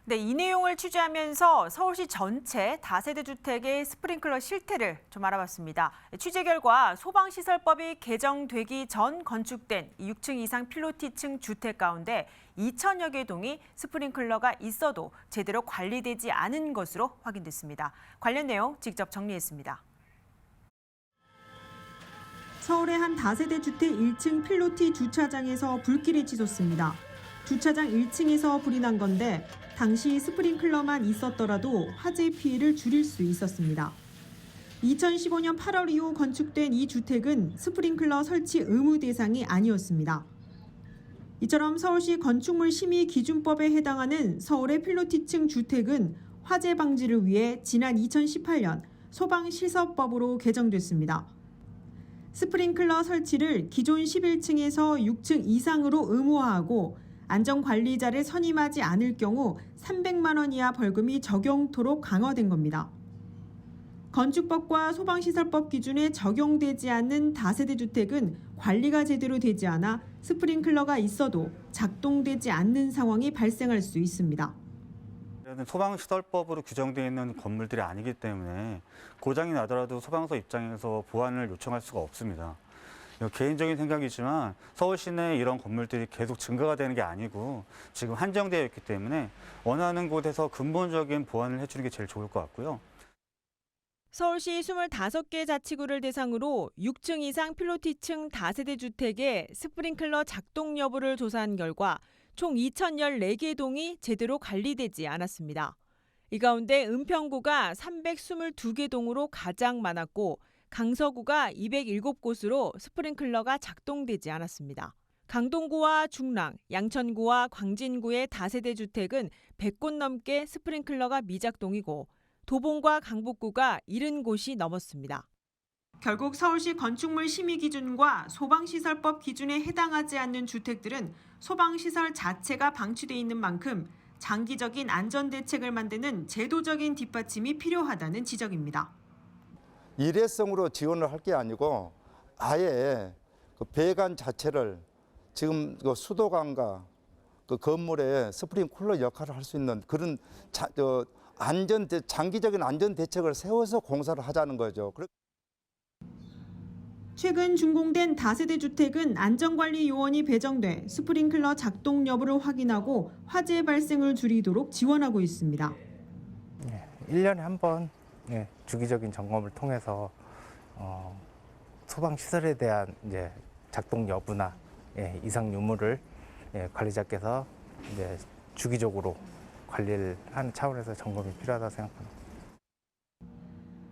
네, 이 내용을 취재하면서 서울시 전체 다세대 주택의 스프링클러 실태를 좀 알아봤습니다. 취재 결과 소방시설법이 개정되기 전 건축된 6층 이상 필로티층 주택 가운데 2천여 개 동이 스프링클러가 있어도 제대로 관리되지 않은 것으로 확인됐습니다. 관련 내용 직접 정리했습니다. 서울의 한 다세대 주택 1층 필로티 주차장에서 불길이 치솟습니다. 주차장 1층에서 불이 난 건데 당시 스프링클러만 있었더라도 화재 피해를 줄일 수 있었습니다. 2015년 8월 이후 건축된 이 주택은 스프링클러 설치 의무 대상이 아니었습니다. 이처럼 서울시 건축물 심의 기준법에 해당하는 서울의 필로티층 주택은 화재 방지를 위해 지난 2018년 소방시설법으로 개정됐습니다. 스프링클러 설치를 기존 11층에서 6층 이상으로 의무화하고 안전관리자를 선임하지 않을 경우 300만 원 이하 벌금이 적용토록 강화된 겁니다. 건축법과 소방시설법 기준에 적용되지 않는 다세대 주택은 관리가 제대로 되지 않아 스프링클러가 있어도 작동되지 않는 상황이 발생할 수 있습니다. 소방시설법으로 규정되어 있는 건물들이 아니기 때문에 고장이 나더라도 소방서 입장에서 보완을 요청할 수가 없습니다. 개인적인 생각이지만 서울 시내에 이런 건물들이 계속 증가가 되는 게 아니고 지금 한정되어 있기 때문에 원하는 곳에서 근본적인 보완을 해주는 게 제일 좋을 것 같고요. 서울시 25개 자치구를 대상으로 6층 이상 필로티층 다세대 주택의 스프링클러 작동 여부를 조사한 결과 총 2,014개 동이 제대로 관리되지 않았습니다. 이 가운데 은평구가 322개 동으로 가장 많았고 강서구가 207곳으로 스프링클러가 작동되지 않았습니다. 강동구와 중랑, 양천구와 광진구의 다세대 주택은 100곳 넘게 스프링클러가 미작동이고 도봉과 강북구가 70곳이 넘었습니다. 결국 서울시 건축물 심의 기준과 소방시설법 기준에 해당하지 않는 주택들은 소방시설 자체가 방치돼 있는 만큼 장기적인 안전대책을 만드는 제도적인 뒷받침이 필요하다는 지적입니다. 일회성으로 지원을 할 게 아니고 아예 그 배관 자체를 지금 그 수도관과 그 건물에 스프링클러 역할을 할 수 있는 그런 장기적인 안전 대책을 세워서 공사를 하자는 거죠. 최근 준공된 다세대 주택은 안전관리 요원이 배정돼 스프링클러 작동 여부를 확인하고 화재 발생을 줄이도록 지원하고 있습니다. 1년에 한 번 주기적인 점검을 통해서 소방 시설에 대한 작동 여부나 이상 유무를 관리자께서 주기적으로 관리를 하는 차원에서 점검이 필요하다고 생각합니다.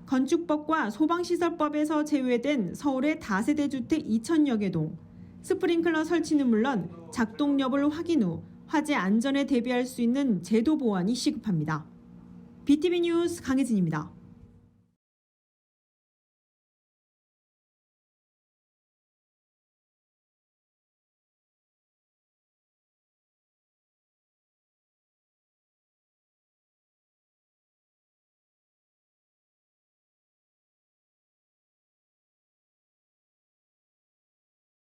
건축법과 소방시설법에서 제외된 서울의 다세대 주택 2천여 개 동. 스프링클러 설치는 물론 작동 여부를 확인 후 화재 안전에 대비할 수 있는 제도 보완이 시급합니다. BTV 뉴스 강혜진입니다.